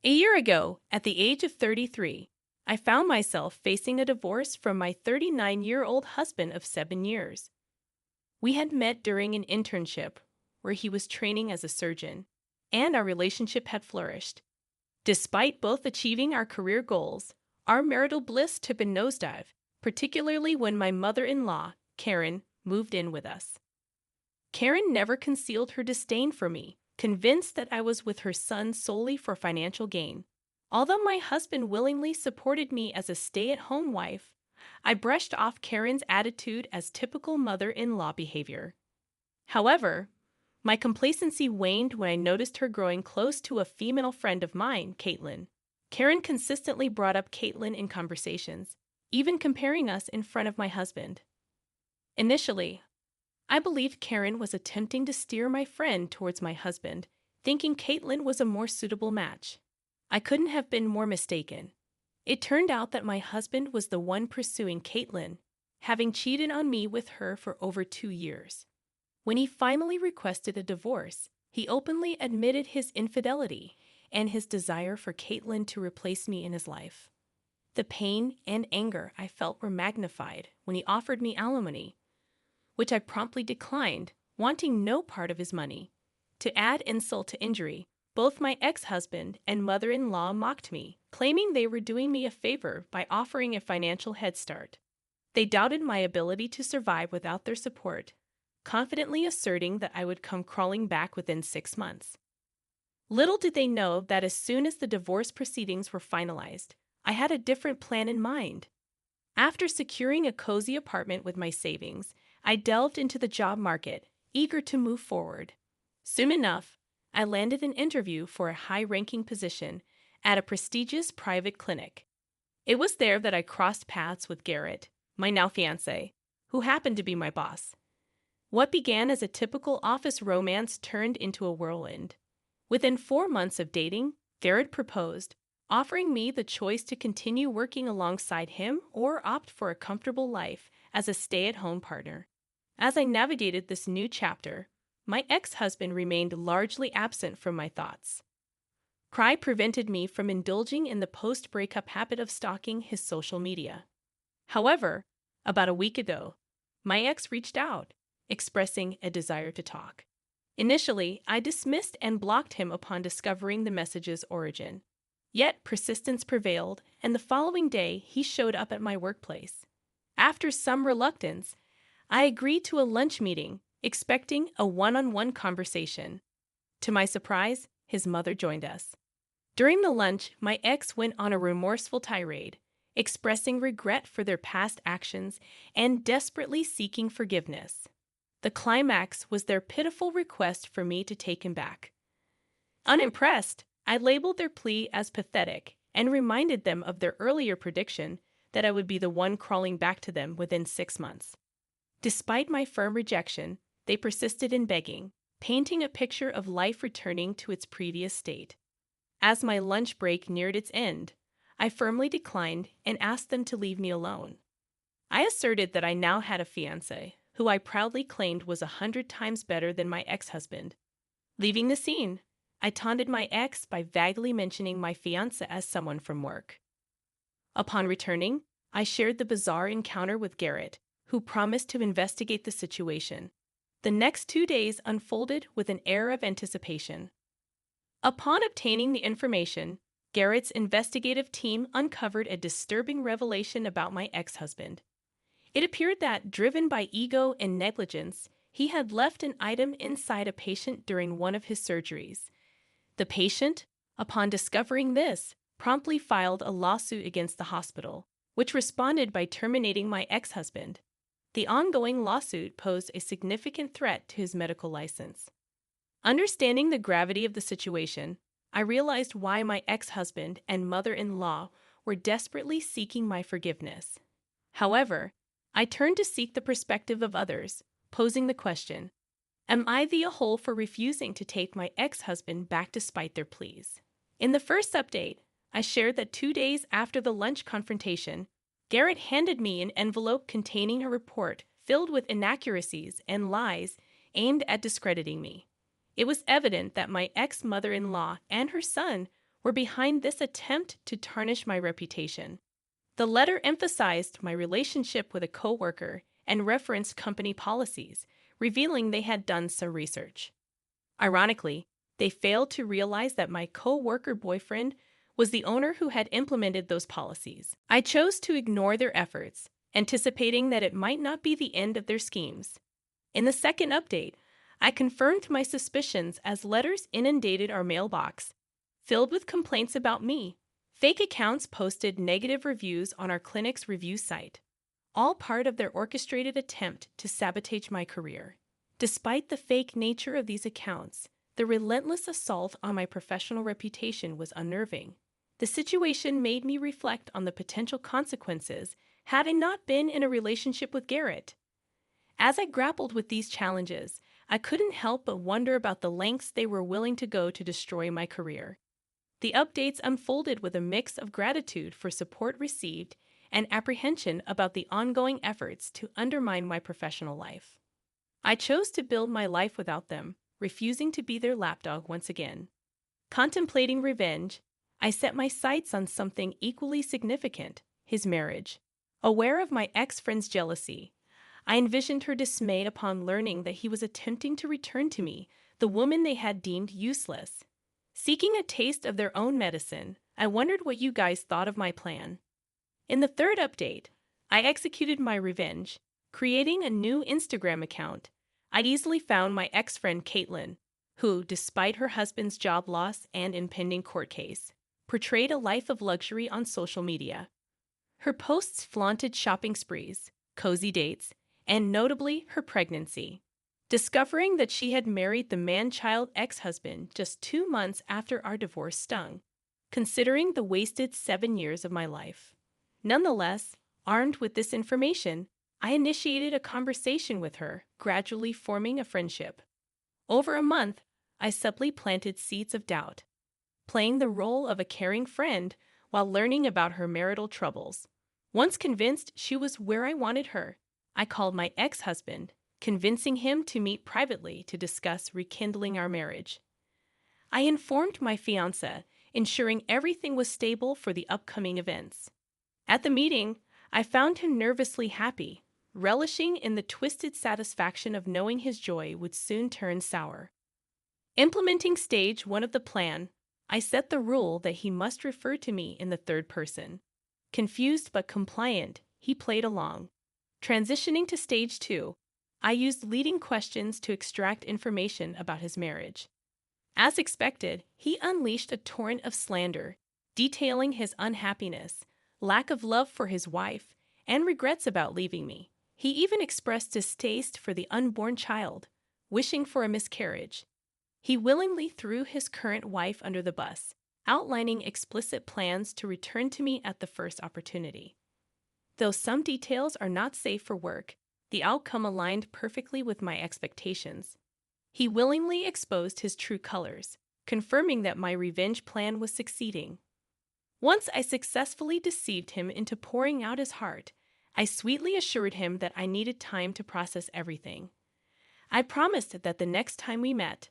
A year ago, at the age of 33, I found myself facing a divorce from my 39-year-old husband of 7 years. We had met during an internship where he was training as a surgeon, and our relationship had flourished. Despite both achieving our career goals, our marital bliss took a nosedive, particularly when my mother-in-law, Karen, moved in with us. Karen never concealed her disdain for me, convinced that I was with her son solely for financial gain. Although my husband willingly supported me as a stay-at-home wife, I brushed off Karen's attitude as typical mother-in-law behavior. However, my complacency waned when I noticed her growing close to a female friend of mine, Caitlin. Karen consistently brought up Caitlin in conversations, even comparing us in front of my husband. Initially, I believed Karen was attempting to steer my friend towards my husband, thinking Caitlin was a more suitable match. I couldn't have been more mistaken. It turned out that my husband was the one pursuing Caitlin, having cheated on me with her for over 2 years. When he finally requested a divorce, he openly admitted his infidelity and his desire for Caitlin to replace me in his life. The pain and anger I felt were magnified when he offered me alimony, which I promptly declined, wanting no part of his money. To add insult to injury, both my ex-husband and mother-in-law mocked me, claiming they were doing me a favor by offering a financial head start. They doubted my ability to survive without their support, confidently asserting that I would come crawling back within 6 months. Little did they know that as soon as the divorce proceedings were finalized, I had a different plan in mind. After securing a cozy apartment with my savings, I delved into the job market, eager to move forward. Soon enough, I landed an interview for a high-ranking position at a prestigious private clinic. It was there that I crossed paths with Garrett, my now fiancé, who happened to be my boss. What began as a typical office romance turned into a whirlwind. Within 4 months of dating, Garrett proposed, offering me the choice to continue working alongside him or opt for a comfortable life as a stay-at-home partner. As I navigated this new chapter, my ex-husband remained largely absent from my thoughts. Pride prevented me from indulging in the post-breakup habit of stalking his social media. However, about a week ago, my ex reached out, expressing a desire to talk. Initially, I dismissed and blocked him upon discovering the message's origin. Yet persistence prevailed, and the following day he showed up at my workplace. After some reluctance, I agreed to a lunch meeting, expecting a one-on-one conversation. To my surprise, his mother joined us. During the lunch, my ex went on a remorseful tirade, expressing regret for their past actions and desperately seeking forgiveness. The climax was their pitiful request for me to take him back. Unimpressed, I labeled their plea as pathetic and reminded them of their earlier prediction that I would be the one crawling back to them within 6 months. Despite my firm rejection, they persisted in begging, painting a picture of life returning to its previous state. As my lunch break neared its end, I firmly declined and asked them to leave me alone. I asserted that I now had a fiancé, who I proudly claimed was 100 times better than my ex-husband. Leaving the scene, I taunted my ex by vaguely mentioning my fiancé as someone from work. Upon returning, I shared the bizarre encounter with Garrett, who promised to investigate the situation. The next 2 days unfolded with an air of anticipation. Upon obtaining the information, Garrett's investigative team uncovered a disturbing revelation about my ex-husband. It appeared that, driven by ego and negligence, he had left an item inside a patient during one of his surgeries. The patient, upon discovering this, promptly filed a lawsuit against the hospital, which responded by terminating my ex-husband. The ongoing lawsuit posed a significant threat to his medical license. Understanding the gravity of the situation, I realized why my ex-husband and mother-in-law were desperately seeking my forgiveness. However, I turned to seek the perspective of others, posing the question, am I the a-hole for refusing to take my ex-husband back despite their pleas? In the first update, I shared that 2 days after the lunch confrontation, Garrett handed me an envelope containing a report filled with inaccuracies and lies aimed at discrediting me. It was evident that my ex-mother-in-law and her son were behind this attempt to tarnish my reputation. The letter emphasized my relationship with a coworker and referenced company policies, revealing they had done some research. Ironically, they failed to realize that my co-worker boyfriend was the owner who had implemented those policies. I chose to ignore their efforts, anticipating that it might not be the end of their schemes. In the second update, I confirmed my suspicions as letters inundated our mailbox, filled with complaints about me. Fake accounts posted negative reviews on our clinic's review site, all part of their orchestrated attempt to sabotage my career. Despite the fake nature of these accounts, the relentless assault on my professional reputation was unnerving. The situation made me reflect on the potential consequences had I not been in a relationship with Garrett. As I grappled with these challenges, I couldn't help but wonder about the lengths they were willing to go to destroy my career. The updates unfolded with a mix of gratitude for support received and apprehension about the ongoing efforts to undermine my professional life. I chose to build my life without them, refusing to be their lapdog once again. Contemplating revenge, I set my sights on something equally significant: his marriage. Aware of my ex-friend's jealousy, I envisioned her dismay upon learning that he was attempting to return to me, the woman they had deemed useless. Seeking a taste of their own medicine, I wondered what you guys thought of my plan. In the third update, I executed my revenge, creating a new Instagram account. I easily found my ex-friend Caitlin, who, despite her husband's job loss and impending court case, portrayed a life of luxury on social media. Her posts flaunted shopping sprees, cozy dates, and notably her pregnancy. Discovering that she had married the man-child ex-husband just 2 months after our divorce stung, considering the wasted 7 years of my life. Nonetheless, armed with this information, I initiated a conversation with her, gradually forming a friendship. Over a month, I subtly planted seeds of doubt, playing the role of a caring friend while learning about her marital troubles. Once convinced she was where I wanted her, I called my ex-husband, convincing him to meet privately to discuss rekindling our marriage. I informed my fiancé, ensuring everything was stable for the upcoming events. At the meeting, I found him nervously happy, relishing in the twisted satisfaction of knowing his joy would soon turn sour. Implementing stage 1 of the plan, I set the rule that he must refer to me in the third person. Confused but compliant, he played along. Transitioning to stage 2, I used leading questions to extract information about his marriage. As expected, he unleashed a torrent of slander, detailing his unhappiness, lack of love for his wife, and regrets about leaving me. He even expressed distaste for the unborn child, wishing for a miscarriage. He willingly threw his current wife under the bus, outlining explicit plans to return to me at the first opportunity. Though some details are not safe for work, the outcome aligned perfectly with my expectations. He willingly exposed his true colors, confirming that my revenge plan was succeeding. Once I successfully deceived him into pouring out his heart, I sweetly assured him that I needed time to process everything. I promised that the next time we met,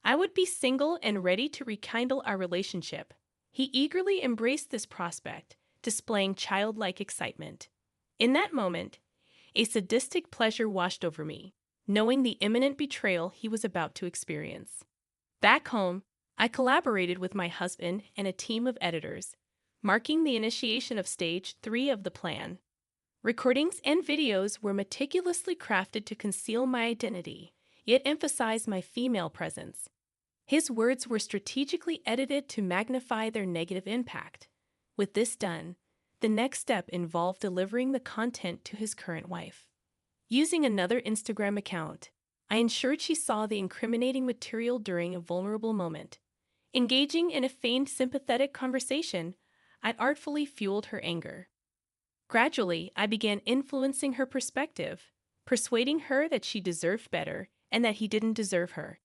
I would be single and ready to rekindle our relationship. He eagerly embraced this prospect, displaying childlike excitement. In that moment, a sadistic pleasure washed over me, knowing the imminent betrayal he was about to experience. Back home, I collaborated with my husband and a team of editors, marking the initiation of stage 3 of the plan. Recordings and videos were meticulously crafted to conceal my identity, yet emphasize my female presence. His words were strategically edited to magnify their negative impact. With this done, the next step involved delivering the content to his current wife. Using another Instagram account, I ensured she saw the incriminating material during a vulnerable moment. Engaging in a feigned sympathetic conversation, I artfully fueled her anger. Gradually, I began influencing her perspective, persuading her that she deserved better and that he didn't deserve her.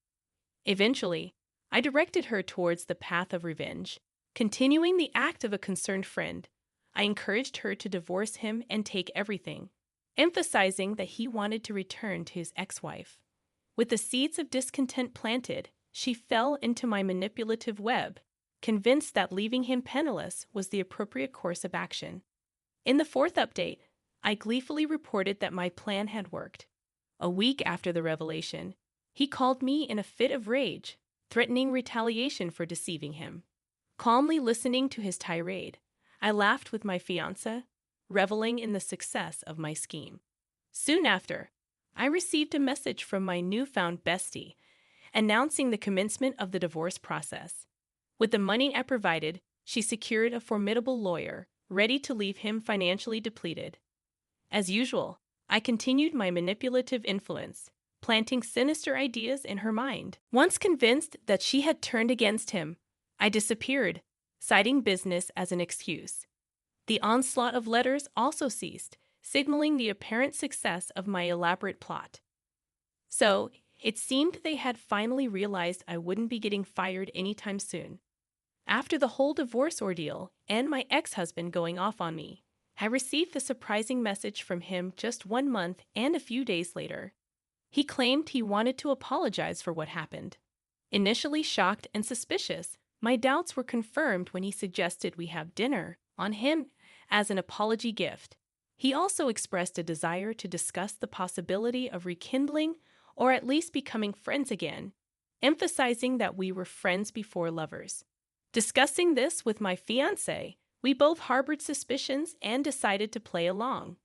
Eventually, I directed her towards the path of revenge. Continuing the act of a concerned friend, I encouraged her to divorce him and take everything, emphasizing that he wanted to return to his ex-wife. With the seeds of discontent planted, she fell into my manipulative web, convinced that leaving him penniless was the appropriate course of action. In the fourth update, I gleefully reported that my plan had worked. A week after the revelation, he called me in a fit of rage, threatening retaliation for deceiving him. Calmly listening to his tirade, I laughed with my fiancé, reveling in the success of my scheme. Soon after, I received a message from my newfound bestie, announcing the commencement of the divorce process. With the money I provided, she secured a formidable lawyer, ready to leave him financially depleted. As usual, I continued my manipulative influence, planting sinister ideas in her mind. Once convinced that she had turned against him, I disappeared, citing business as an excuse. The onslaught of letters also ceased, signaling the apparent success of my elaborate plot. So, it seemed they had finally realized I wouldn't be getting fired anytime soon. After the whole divorce ordeal and my ex-husband going off on me, I received a surprising message from him just 1 month and a few days later. He claimed he wanted to apologize for what happened. Initially shocked and suspicious, my doubts were confirmed when he suggested we have dinner on him as an apology gift. He also expressed a desire to discuss the possibility of rekindling or at least becoming friends again, emphasizing that we were friends before lovers. Discussing this with my fiancé, we both harbored suspicions and decided to play along.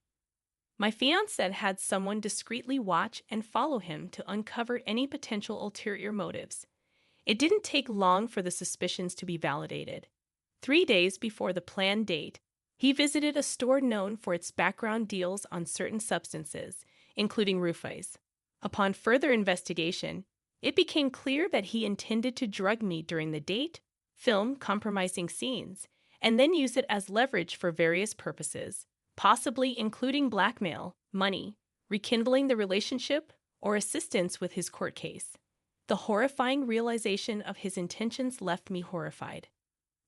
My fiancé had someone discreetly watch and follow him to uncover any potential ulterior motives. It didn't take long for the suspicions to be validated. 3 days before the planned date, he visited a store known for its background deals on certain substances, including roofies. Upon further investigation, it became clear that he intended to drug me during the date, film compromising scenes, and then use it as leverage for various purposes, possibly including blackmail, money, rekindling the relationship, or assistance with his court case. The horrifying realization of his intentions left me horrified.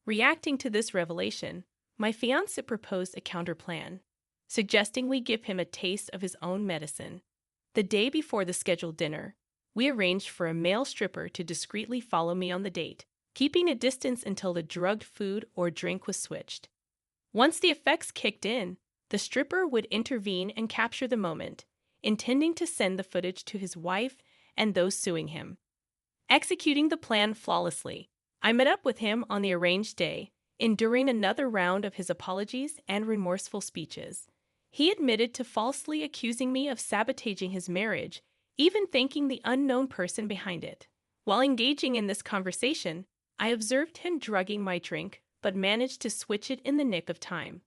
Reacting to this revelation, my fiancé proposed a counterplan, suggesting we give him a taste of his own medicine. The day before the scheduled dinner, we arranged for a male stripper to discreetly follow me on the date, keeping a distance until the drugged food or drink was switched. Once the effects kicked in, the stripper would intervene and capture the moment, intending to send the footage to his wife and those suing him. Executing the plan flawlessly, I met up with him on the arranged day, enduring another round of his apologies and remorseful speeches. He admitted to falsely accusing me of sabotaging his marriage, even thanking the unknown person behind it. While engaging in this conversation, I observed him drugging my drink, but managed to switch it in the nick of time.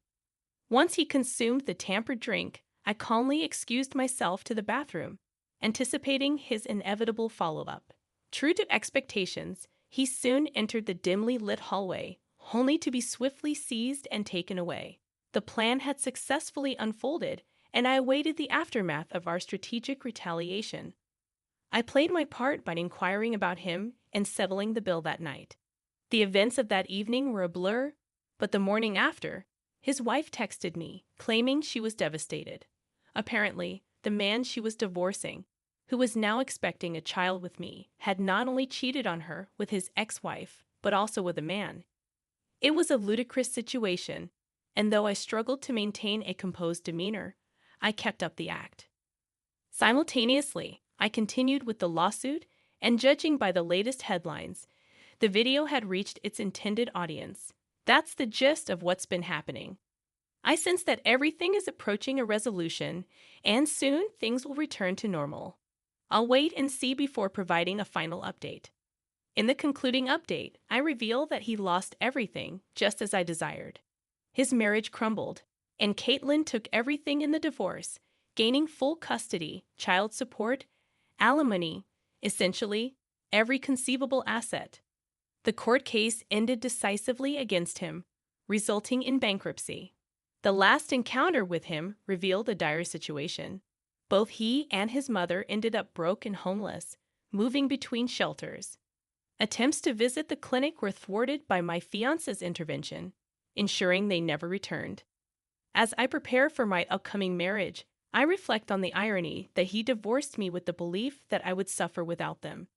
Once he consumed the tampered drink, I calmly excused myself to the bathroom, anticipating his inevitable follow-up. True to expectations, he soon entered the dimly lit hallway, only to be swiftly seized and taken away. The plan had successfully unfolded, and I awaited the aftermath of our strategic retaliation. I played my part by inquiring about him and settling the bill that night. The events of that evening were a blur, but the morning after, his wife texted me, claiming she was devastated. Apparently, the man she was divorcing, who was now expecting a child with me, had not only cheated on her with his ex-wife, but also with a man. It was a ludicrous situation, and though I struggled to maintain a composed demeanor, I kept up the act. Simultaneously, I continued with the lawsuit, and judging by the latest headlines, the video had reached its intended audience. That's the gist of what's been happening. I sense that everything is approaching a resolution, and soon things will return to normal. I'll wait and see before providing a final update. In the concluding update, I reveal that he lost everything, just as I desired. His marriage crumbled, and Caitlin took everything in the divorce, gaining full custody, child support, alimony, essentially every conceivable asset. The court case ended decisively against him, resulting in bankruptcy. The last encounter with him revealed a dire situation. Both he and his mother ended up broke and homeless, moving between shelters. Attempts to visit the clinic were thwarted by my fiancé's intervention, ensuring they never returned. As I prepare for my upcoming marriage, I reflect on the irony that he divorced me with the belief that I would suffer without them.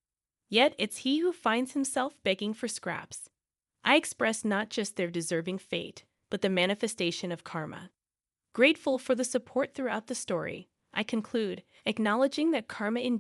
Yet it's he who finds himself begging for scraps. I express not just their deserving fate, but the manifestation of karma. Grateful for the support throughout the story, I conclude, acknowledging that karma indeed